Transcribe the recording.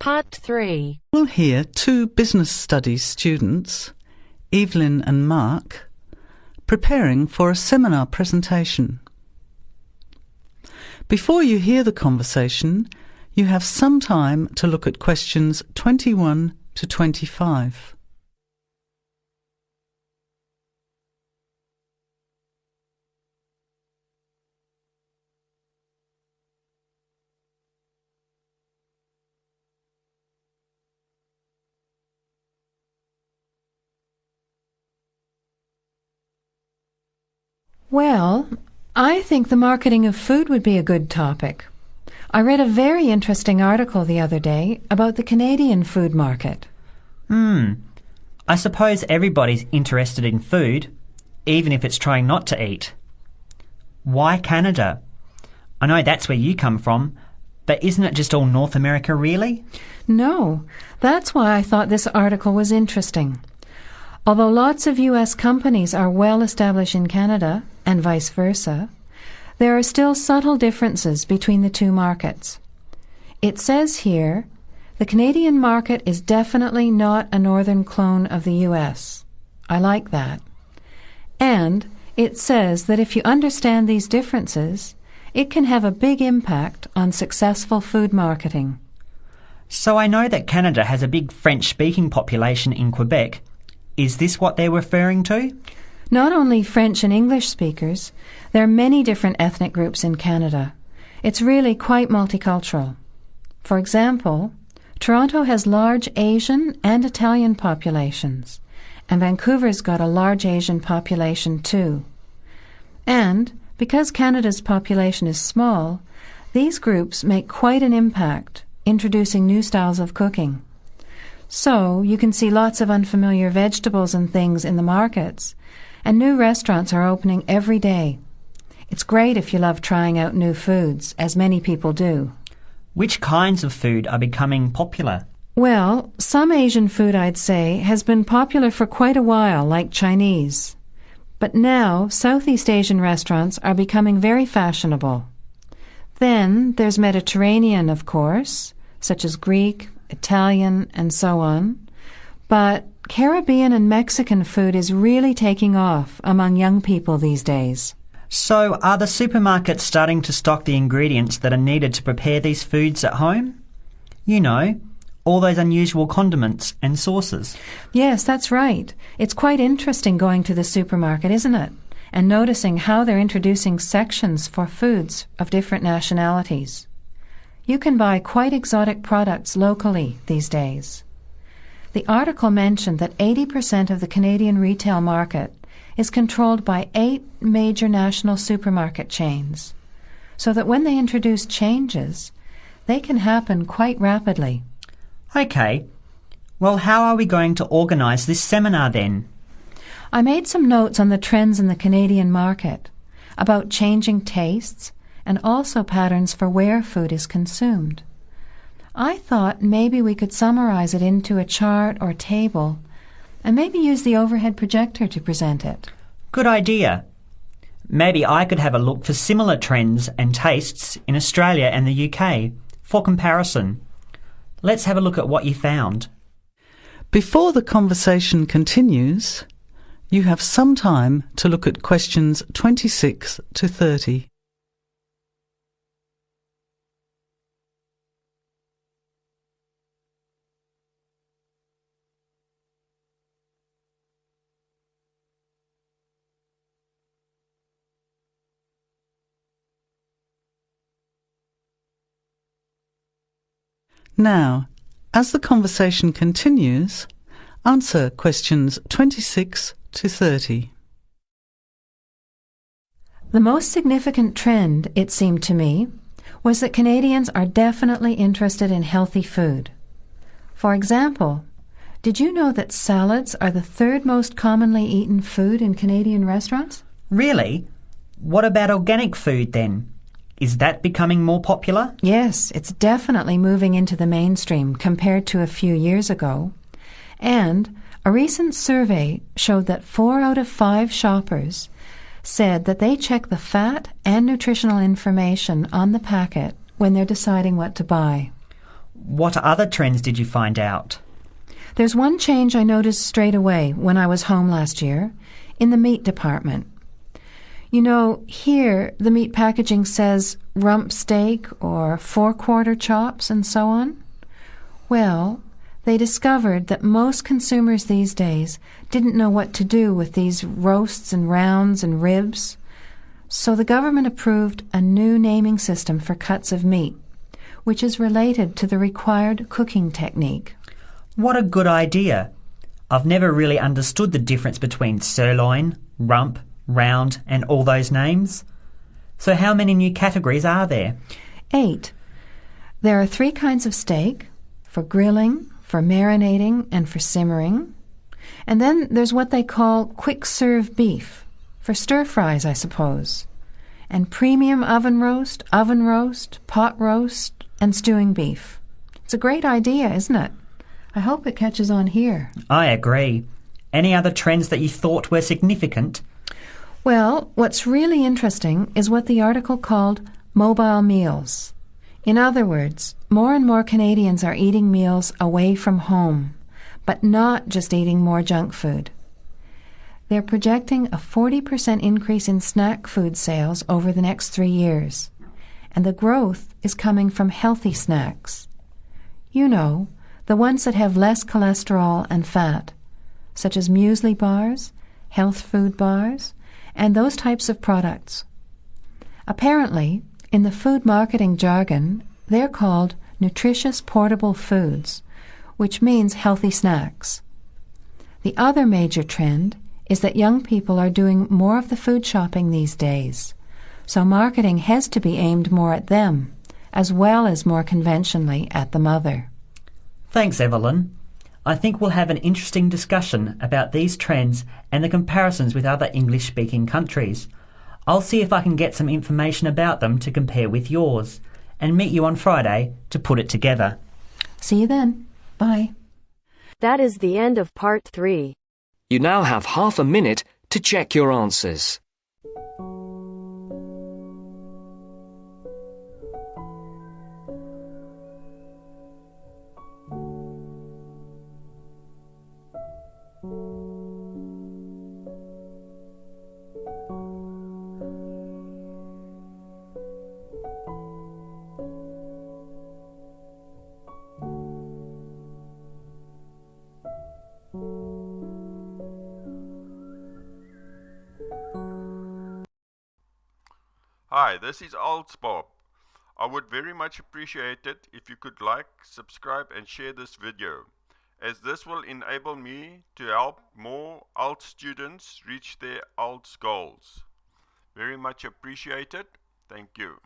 Part 3. We'll hear two business studies students, Evelyn and Mark, preparing for a seminar presentation. Before you hear the conversation, you have some time to look at questions 21 to 25. Well, I think the marketing of food would be a good topic. I read a very interesting article the other day about the Canadian food market. I suppose everybody's interested in food, even if it's trying not to eat. Why Canada? I know that's where you come from, but isn't it just all North America, really? No, that's why I thought this article was interesting. Although lots of U.S. companies are well established in Canada, and vice versa, there are still subtle differences between the two markets. It says here, the Canadian market is definitely not a northern clone of the U.S. I like that. And it says that if you understand these differences, it can have a big impact on successful food marketing. So I know that Canada has a big French-speaking population in Quebec. Is this what they're referring to? Not only French and English speakers, there are many different ethnic groups in Canada. It's really quite multicultural. For example, Toronto has large Asian and Italian populations, and Vancouver's got a large Asian population too. And because Canada's population is small, these groups make quite an impact, introducing new styles of cooking. So you can see lots of unfamiliar vegetables and things in the markets, and new restaurants are opening every day. It's great if you love trying out new foods, as many people do. Which kinds of food are becoming popular? Well, some Asian food, I'd say, has been popular for quite a while, like Chinese. But now, Southeast Asian restaurants are becoming very fashionable. Then there's Mediterranean, of course, such as Greek, Italian, and so on. But Caribbean and Mexican food is really taking off among young people these days. So are the supermarkets starting to stock the ingredients that are needed to prepare these foods at home? You know, all those unusual condiments and sauces. Yes, that's right. It's quite interesting going to the supermarket, isn't it? And noticing how they're introducing sections for foods of different nationalities. You can buy quite exotic products locally these days. The article mentioned that 80% of the Canadian retail market is controlled by 8 major national supermarket chains, so that when they introduce changes, they can happen quite rapidly. Okay. Well, how are we going to organise this seminar then? I made some notes on the trends in the Canadian market, about changing tastes, and also patterns for where food is consumed. I thought maybe we could summarize it into a chart or table, and maybe use the overhead projector to present it. Good idea. Maybe I could have a look for similar trends and tastes in Australia and the UK for comparison. Let's have a look at what you found. Before the conversation continues, you have some time to look at questions 26 to 30. Now, as the conversation continues, answer questions 26 to 30. The most significant trend, it seemed to me, was that Canadians are definitely interested in healthy food. For example, did you know that salads are the 3rd most commonly eaten food in Canadian restaurants? Really? What about organic food then? Is that becoming more popular? Yes, it's definitely moving into the mainstream compared to a few years ago. And a recent survey showed that 4 out of 5 shoppers said that they check the fat and nutritional information on the packet when they're deciding what to buy. What other trends did you find out? There's one change I noticed straight away when I was home last year, in the meat department. You know, here the meat packaging says rump steak or four-quarter chops and so on. Well, they discovered that most consumers these days didn't know what to do with these roasts and rounds and ribs. So the government approved a new naming system for cuts of meat, which is related to the required cooking technique. What a good idea. I've never really understood the difference between sirloin, rump, round and all those names. So how many new categories are there? 8. There are 3 kinds of steak, for grilling, for marinating and for simmering. And then there's what they call quick-serve beef, for stir-fries, I suppose. And premium oven roast, pot roast and stewing beef. It's a great idea, isn't it? I hope it catches on here. I agree. Any other trends that you thought were significant? Well, what's really interesting is what the article called mobile meals. In other words, more and more Canadians are eating meals away from home, but not just eating more junk food. They're projecting a 40% increase in snack food sales over the next 3 years, and the growth is coming from healthy snacks. You know, the ones that have less cholesterol and fat, such as muesli bars, health food bars, and those types of products. Apparently, in the food marketing jargon, they're called nutritious portable foods, which means healthy snacks. The other major trend is that young people are doing more of the food shopping these days, so marketing has to be aimed more at them, as well as more conventionally at the mother. Thanks, Evelyn. I think we'll have an interesting discussion about these trends and the comparisons with other English-speaking countries. I'll see if I can get some information about them to compare with yours, and meet you on Friday to put it together. See you then. Bye. That is the end of part 3. You now have half a minute to check your answers. Hi, this is IELTS Bob. I would very much appreciate it if you could like, subscribe and share this video, as this will enable me to help more IELTS students reach their IELTS goals. Very much appreciated. Thank you.